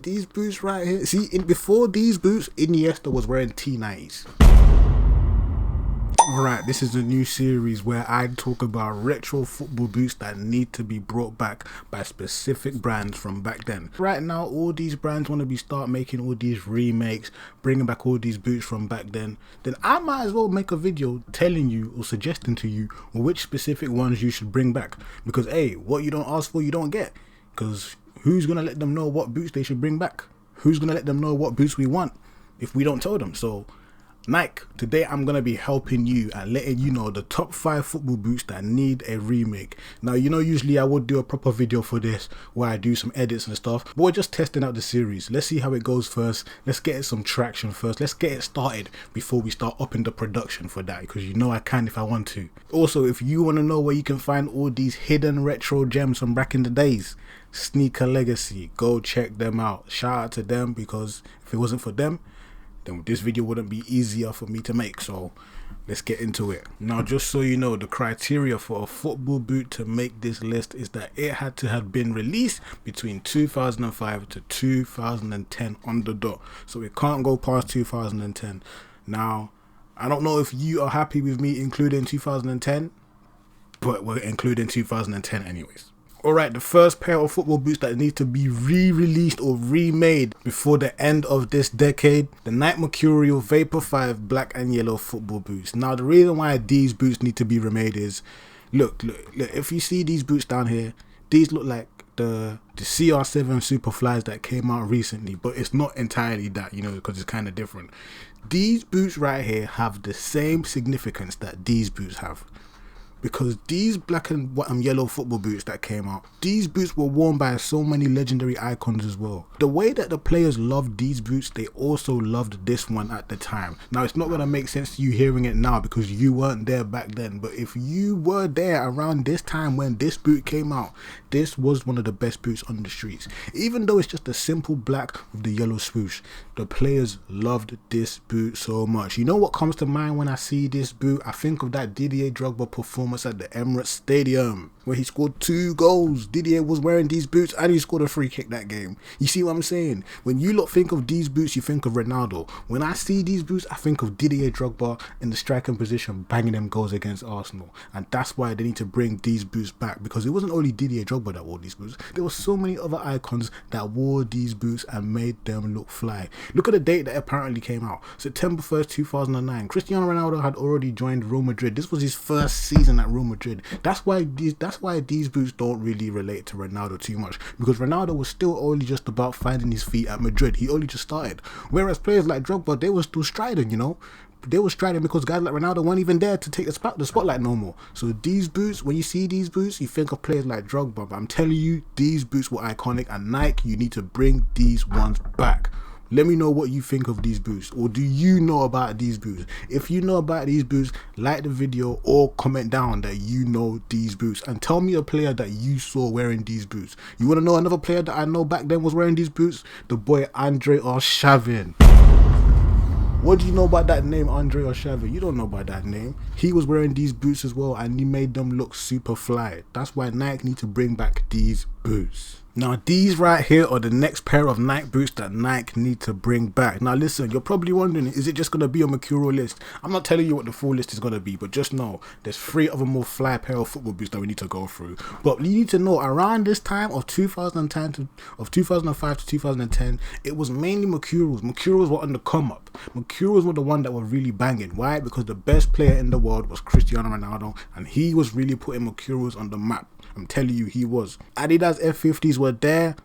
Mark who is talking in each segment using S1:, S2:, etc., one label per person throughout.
S1: These boots right here. See, before these boots, Iniesta was wearing T90s. Alright, this is a new series where I talk about retro football boots that need to be brought back by specific brands from back then. Right now, all these brands want to start making all these remakes, bringing back all these boots from back then. Then I might as well make a video telling you or suggesting to you which specific ones you should bring back. Because hey, what you don't ask for, you don't get. Because who's going to let them know what boots they should bring back? Who's going to let them know what boots we want if we don't tell them? So Nike, today I'm going to be helping you and letting you know the top 5 football boots that need a remake. Now, you know, usually I would do a proper video for this where I do some edits and stuff, but we're just testing out the series. Let's see how it goes first. Let's get it some traction first. Let's get it started before we start upping the production for that, because you know I can if I want to. Also, if you want to know where you can find all these hidden retro gems from back in the days, Sneaker Legacy, go check them out. Shout out to them, because if it wasn't for them, then this video wouldn't be easier for me to make. So let's get into it. Now, just so you know, the criteria for a football boot to make this list is that it had to have been released between 2005 to 2010 on the dot. So it can't go past 2010. Now, I don't know if you are happy with me including 2010, but we're including 2010 anyways. Alright, the first pair of football boots that need to be re-released or remade before the end of this decade, the Nike Mercurial Vapor 5 black and yellow football boots. Now, the reason why these boots need to be remade is, look, if you see these boots down here, these look like the CR7 Superflies that came out recently, but it's not entirely that, you know, because it's kind of different. These boots right here have the same significance that these boots have. Because these black and yellow football boots that came out, these boots were worn by so many legendary icons as well. The way that the players loved these boots, they also loved this one at the time. Now, it's not going to make sense to you hearing it now because you weren't there back then. But if you were there around this time when this boot came out, this was one of the best boots on the streets. Even though it's just a simple black with the yellow swoosh, the players loved this boot so much. You know what comes to mind when I see this boot? I think of that Didier Drogba performance at the Emirates Stadium where he scored 2 goals. Didier was wearing these boots and he scored a free kick that game. You see what I'm saying? When you lot think of these boots, you think of Ronaldo. When I see these boots, I think of Didier Drogba in the striking position banging them goals against Arsenal. And that's why they need to bring these boots back, because it wasn't only Didier Drogba that wore these boots. There were so many other icons that wore these boots and made them look fly. Look at the date that apparently came out. September 1st, 2009. Cristiano Ronaldo had already joined Real Madrid. This was his first season at Real Madrid. That's why these boots don't really relate to Ronaldo too much, because Ronaldo was still only just about finding his feet at Madrid. He only just started. Whereas players like Drogba, they were still striding, you know. They were striding because guys like Ronaldo weren't even there to take the spotlight no more. So these boots, when you see these boots, you think of players like Drogba. But I'm telling you, these boots were iconic, and Nike, you need to bring these ones back. Let me know what you think of these boots, or do you know about these boots? If you know about these boots, like the video or comment down that you know these boots, and tell me a player that you saw wearing these boots. You want to know another player that I know back then was wearing these boots? The boy Andre Arshavin. What do you know about that name, Andre Arshavin? You don't know about that name. He was wearing these boots as well, and he made them look super fly. That's why Nike need to bring back these boots. Now, these right here are the next pair of Nike boots that Nike need to bring back. Now, listen, you're probably wondering, is it just going to be a Mercurial list? I'm not telling you what the full list is going to be, but just know there's 3 other more fly pair of football boots that we need to go through. But you need to know, around this time of 2005 to 2010, it was mainly Mercurials. Mercurials were on the come up. Mercurials were the one that were really banging. Why? Because the best player in the world was Cristiano Ronaldo, and he was really putting Mercurials on the map. I'm telling you, he was. Adidas F50s were there,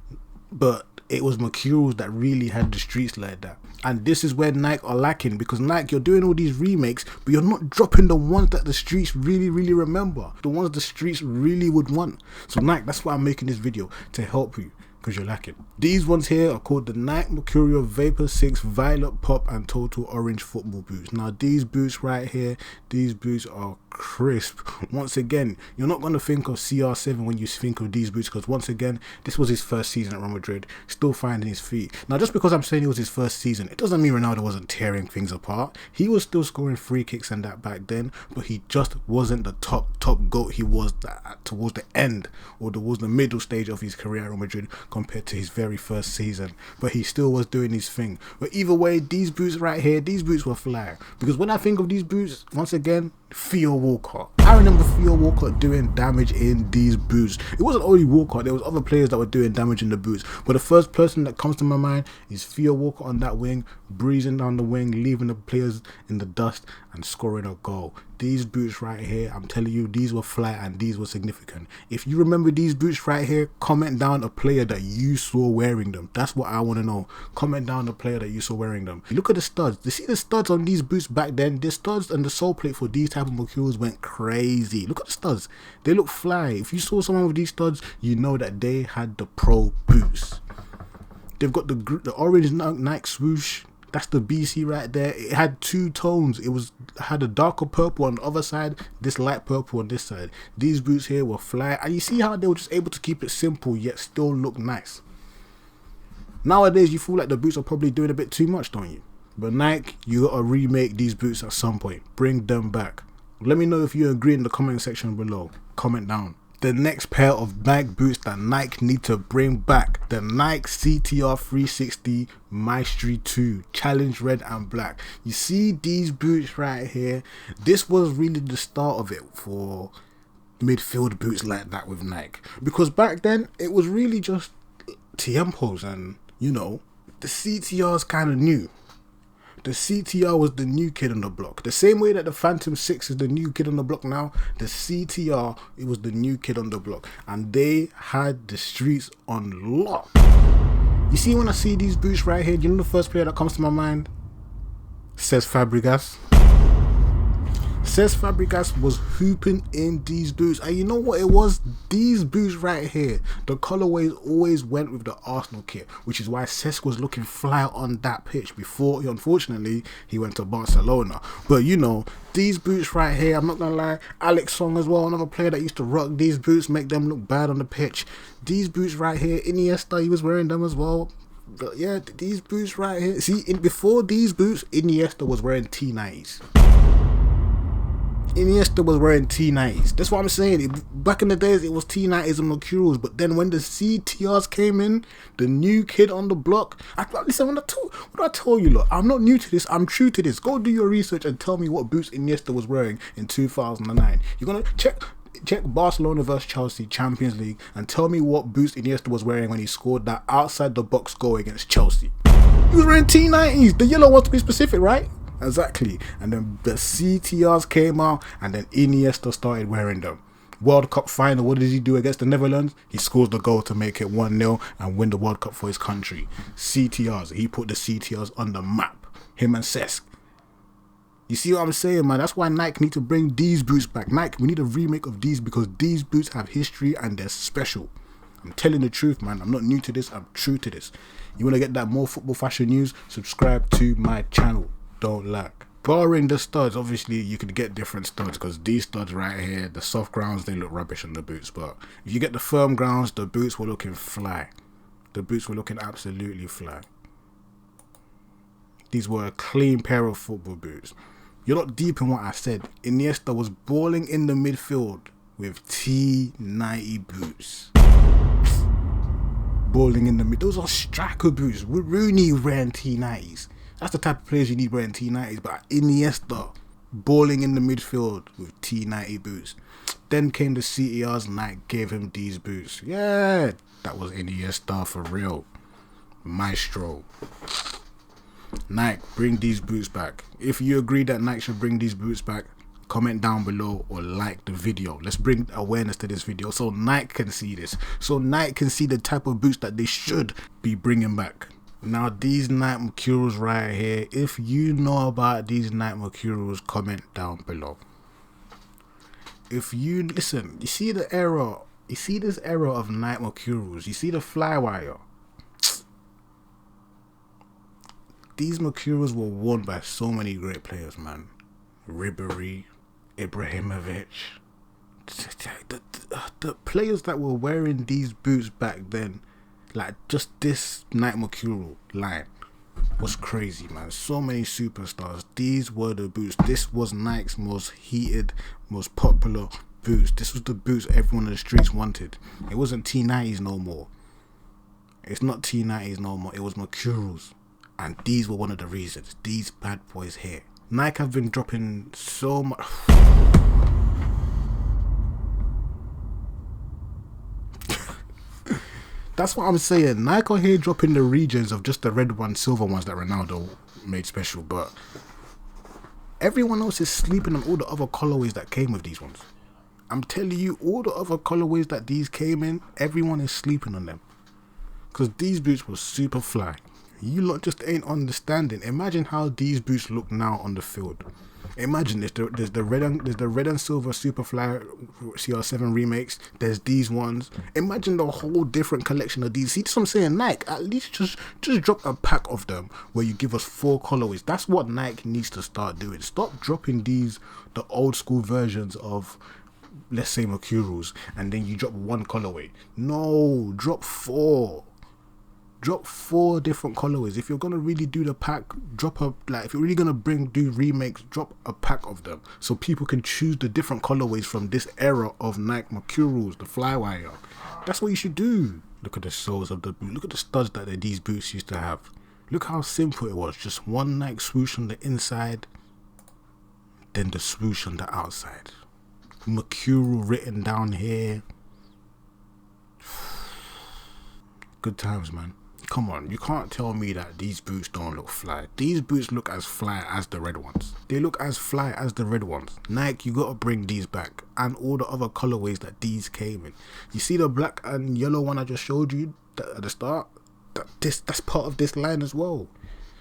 S1: but it was Mercurials that really had the streets like that. And this is where Nike are lacking, because Nike, you're doing all these remakes, but you're not dropping the ones that the streets really remember, the ones the streets really would want. So Nike, that's why I'm making this video, to help you, because you're lacking. These ones here are called the Nike Mercurial Vapor 6 Violet Pop and Total Orange football boots. Now, these boots right here, these boots are crisp. Once again, you're not going to think of CR7 when you think of these boots, because once again, this was his first season at Real Madrid, still finding his feet. Now, just because I'm saying it was his first season, it doesn't mean Ronaldo wasn't tearing things apart. He was still scoring free kicks and that back then, but he just wasn't the top GOAT he was towards the end or towards the middle stage of his career at Real Madrid, compared to his very first season, but he still was doing his thing. But either way, these boots right here, these boots were fly. Because when I think of these boots, once again, Theo Walcott. I remember Theo Walcott doing damage in these boots. It wasn't only Walcott, there was other players that were doing damage in the boots. But the first person that comes to my mind is Theo Walcott on that wing, breezing down the wing, leaving the players in the dust and scoring a goal. These boots right here, I'm telling you, these were fly and these were significant. If you remember these boots right here, comment down a player that you saw wearing them. That's what I want to know. Comment down the player that you saw wearing them. Look at the studs. You see the studs on these boots back then? The studs and the sole plate for these type of Mercurials went crazy. Look at the studs. They look fly. If you saw someone with these studs, you know that they had the pro boots. They've got the orange Nike swoosh. That's the BC right there. It had two tones. It had a darker purple on the other side, this light purple on this side. These boots here were fly, and you see how they were just able to keep it simple yet still look nice. Nowadays, you feel like the boots are probably doing a bit too much, don't you? But Nike, you gotta remake these boots at some point. Bring them back. Let me know if you agree in the comment section below. Comment down. The next pair of Nike boots that Nike need to bring back, the Nike CTR 360 Maestri 2 Challenge Red and Black. You see these boots right here? This was really the start of it for midfield boots like that with Nike, because back then it was really just Tiempos, and you know, the CTR's kind of new. The CTR was the new kid on the block. The same way that the Phantom 6 is the new kid on the block now, the CTR, it was the new kid on the block. And they had the streets on lock. You see, when I see these boots right here, you know the first player that comes to my mind? Cesc Fabregas. Cesc Fabregas was hooping in these boots, and you know what it was? These boots right here, the colorways always went with the Arsenal kit, which is why Cesc was looking fly on that pitch before unfortunately he went to Barcelona. But you know, these boots right here, I'm not gonna lie, Alex Song as well, another player that used to rock these boots, make them look bad on the pitch. These boots right here, Iniesta, he was wearing them as well. But yeah, these boots right here, see, before these boots, Iniesta was wearing T90s. Iniesta was wearing T90s. That's what I'm saying. Back in the days, it was T90s and Mercurials. But then when the CTRs came in, the new kid on the block. Listen, what I told you, look, I'm not new to this. I'm true to this. Go do your research and tell me what boots Iniesta was wearing in 2009. You're gonna check Barcelona versus Chelsea Champions League and tell me what boots Iniesta was wearing when he scored that outside the box goal against Chelsea. He was wearing T90s. The yellow ones, to be specific, right? Exactly. And then the CTRs came out, and then Iniesta started wearing them. World Cup final, what did he do against the Netherlands? He scores the goal to make it 1-0 and win the World Cup for his country. CTRs, he put the CTRs on the map, him and Cesc. You see what I'm saying, man? That's why Nike need to bring these boots back. Nike, we need a remake of these, because these boots have history and they're special. I'm telling the truth, man. I'm not new to this, I'm true to this. You want to get that more football fashion news? Subscribe to my channel. Don't lag. Barring the studs, obviously you could get different studs, because these studs right here, the soft grounds, they look rubbish on the boots, but if you get the firm grounds, the boots were looking fly. The boots were looking absolutely fly. These were a clean pair of football boots. You're not deep in what I said. Iniesta was balling in the midfield with T90 boots. Balling in the mid. Those are striker boots. Rooney ran T90s. That's the type of players you need wearing T90s. But Iniesta, balling in the midfield with T90 boots. Then came the CERs, Nike gave him these boots. Yeah, that was Iniesta for real. Maestro. Nike, bring these boots back. If you agree that Nike should bring these boots back, comment down below or like the video. Let's bring awareness to this video so Nike can see this. So Nike can see the type of boots that they should be bringing back. Now these Nike Mercurials right here, if you know about these Nike Mercurials, comment down below. If you listen, you see the era, you see this era of Nike Mercurials, you see the flywire. These Mercurials were worn by so many great players, man. Ribery, Ibrahimovic. The players that were wearing these boots back then, like just this Nike Mercurial line was crazy, man. So many superstars. These were the boots. This was Nike's most heated, most popular boots. This was the boots everyone in the streets wanted. It wasn't T90s no more. It's not T90s no more. It was Mercurials. And these were one of the reasons. These bad boys here. Nike have been dropping so much. That's what I'm saying. Nike are here dropping the regions of just the red ones, silver ones that Ronaldo made special. But everyone else is sleeping on all the other colorways that came with these ones. I'm telling you, all the other colorways that these came in, everyone is sleeping on them. Because these boots were super fly. You lot just ain't understanding. Imagine how these boots look now on the field. Imagine there's the red and silver Superfly CR7 remakes. There's these ones. Imagine the whole different collection of these. See, that's what I'm saying. Nike, at least just drop a pack of them where you give us 4 colorways. That's what Nike needs to start doing. Stop dropping the old school versions of, let's say, Mercurials, and then you drop 1 colorway. No, drop 4. Drop 4 different colorways. If you're gonna really do the pack, if you're really gonna do remakes, drop a pack of them so people can choose the different colorways from this era of Nike Mercurials, the Flywire. That's what you should do. Look at the soles of the boot. Look at the studs that these boots used to have. Look how simple it was. Just one Nike swoosh on the inside, then the swoosh on the outside. Mercurial written down here. Good times, man. Come on, you can't tell me that these boots don't look fly. These boots look as fly as the red ones. They look as fly as the red ones. Nike, you gotta bring these back, and all the other colorways that these came in. You see the black and yellow one I just showed you at the start? That's part of this line as well.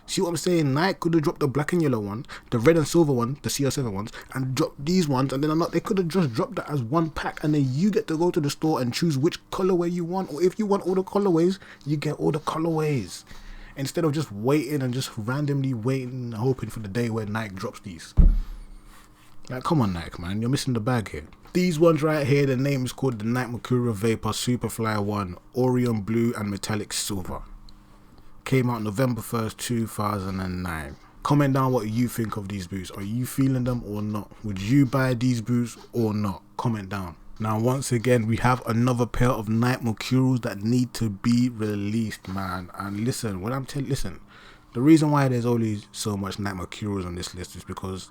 S1: See what I'm saying? Nike could have dropped the black and yellow one, the red and silver one, the CR7 ones, and dropped these ones, and then they could have just dropped that as 1 pack, and then you get to go to the store and choose which colorway you want, or if you want all the colorways, you get all the colorways. Instead of just waiting and just randomly waiting and hoping for the day where Nike drops these. Like, come on, Nike, man, you're missing the bag here. These ones right here, the name is called the Nike Mercurial Vapor Superfly 1, Orion Blue and Metallic Silver. Came out November 1st, 2009. Comment down what you think of these boots. Are you feeling them or not? Would you buy these boots or not? Comment down. Now, once again, we have another pair of Nike Mercurials that need to be released, man. And listen, the reason why there's only so much Nike Mercurials on this list is because,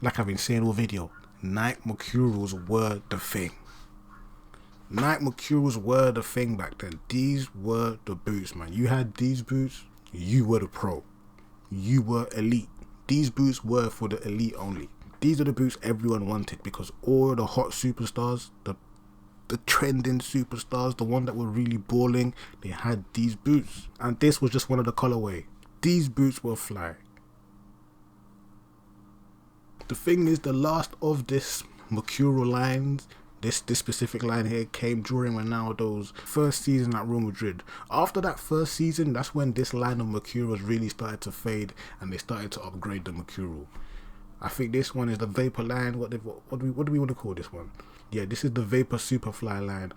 S1: like I've been saying all video, Nike Mercurials were the thing. Nike Mercurials were the thing back then. These were the boots, man. You had these boots, you were the pro. You were elite. These boots were for the elite only. These are the boots everyone wanted because all the hot superstars, the trending superstars, the one that were really balling, they had these boots. And this was just one of the colorway. These boots were fly. The thing is, the last of this Mercurial lines, this specific line here, came during Ronaldo's first season at Real Madrid. After that first season, that's when this line of Mercurials really started to fade and they started to upgrade the Mercurial. I think this one is the Vapor line. What do we want to call this one? Yeah, this is the Vapor Superfly line.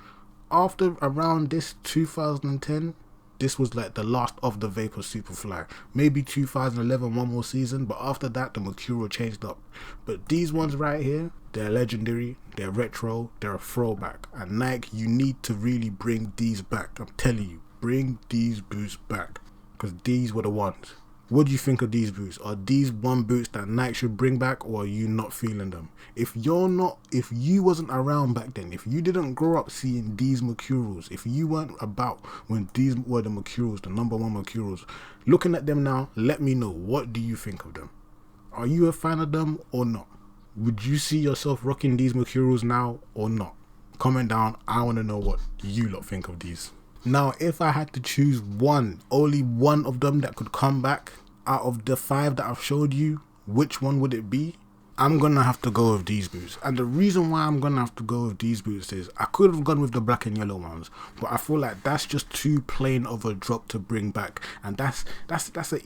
S1: After around this 2010, this was like the last of the Vapor Superfly. Maybe 2011, one more season, but after that, the Mercurial changed up. But these ones right here, they're legendary, they're retro, they're a throwback. And Nike, you need to really bring these back. I'm telling you, bring these boots back. Because these were the ones. What do you think of these boots? Are these one boots that Nike should bring back, or are you not feeling them? If you wasn't around back then, if you didn't grow up seeing these Mercurials, if you weren't about when these were the Mercurials, the number 1 Mercurials, looking at them now, let me know, what do you think of them? Are you a fan of them or not? Would you see yourself rocking these Mercurials now or not? Comment down, I want to know what you lot think of these. Now, if I had to choose only one of them that could come back out of the 5 that I've showed you, which one would it be? I'm gonna have to go with these boots. And the reason why I'm gonna have to go with these boots is I could have gone with the black and yellow ones, but I feel like that's just too plain of a drop to bring back. And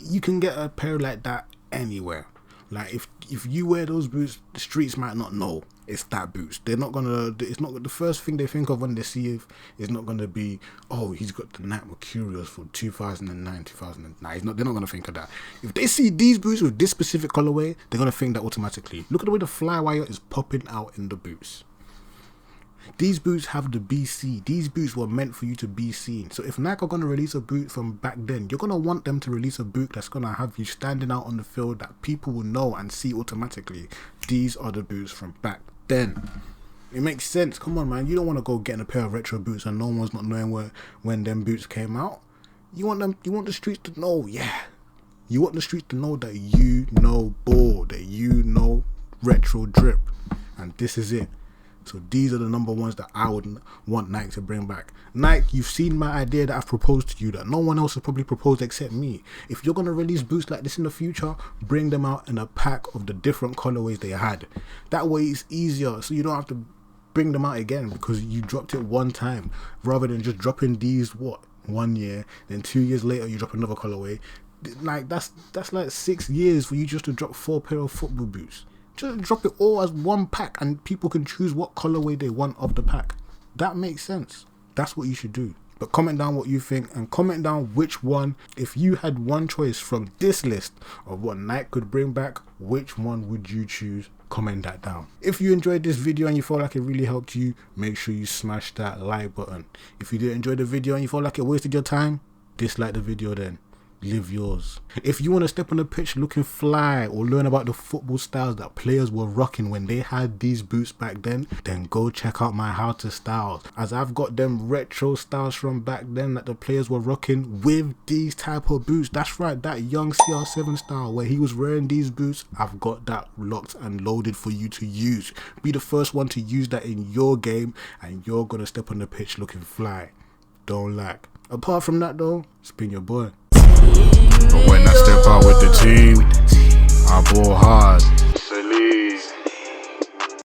S1: you can get a pair like that anywhere. Like if you wear those boots, the streets might not know it's that boots. It's not the first thing they think of when they see it is not gonna be, oh, he's got the Nike Mercurials for 2009, 2009. They're not gonna think of that. If they see these boots with this specific colorway, they're gonna think that automatically. Look at the way the Flywire is popping out in the boots. These boots have the BC. These boots were meant for you to be seen. So if Nike are going to release a boot from back then, you're going to want them to release a boot that's going to have you standing out on the field that people will know and see automatically. These are the boots from back then. It makes sense. Come on, man. You don't want to go getting a pair of retro boots and no one's not knowing when them boots came out. You want the streets to know, yeah. You want the streets to know that you know ball, that you know retro drip. And this is it. So these are the number ones that I would want Nike to bring back. Nike, you've seen my idea that I've proposed to you that no one else has probably proposed except me. If you're going to release boots like this in the future, bring them out in a pack of the different colorways they had. That way it's easier, so you don't have to bring them out again because you dropped it one time, rather than just dropping these 1 year, then 2 years later you drop another colorway. Like that's like 6 years for you just to drop 4 pair of football boots. Just drop it all as one pack and people can choose what colorway they want of the pack. That makes sense. That's what you should do. But comment down what you think and comment down which one, if you had one choice from this list of what Nike could bring back, which one would you choose? Comment that down. If you enjoyed this video and you felt like it really helped you, make sure you smash that like button. If you didn't enjoy the video and you felt like it wasted your time, dislike the video then. Live yours. If you want to step on the pitch looking fly or learn about the football styles that players were rocking when they had these boots back then go check out my how to styles, as I've got them retro styles from back then that the players were rocking with these type of boots. That's right, that young CR7 style where he was wearing these boots, I've got that locked and loaded for you to use. Be the first one to use that in your game and you're gonna step on the pitch looking fly. Don't lack. Apart from that though, it's been your boy.
S2: But when I step out with the team, I ball hard.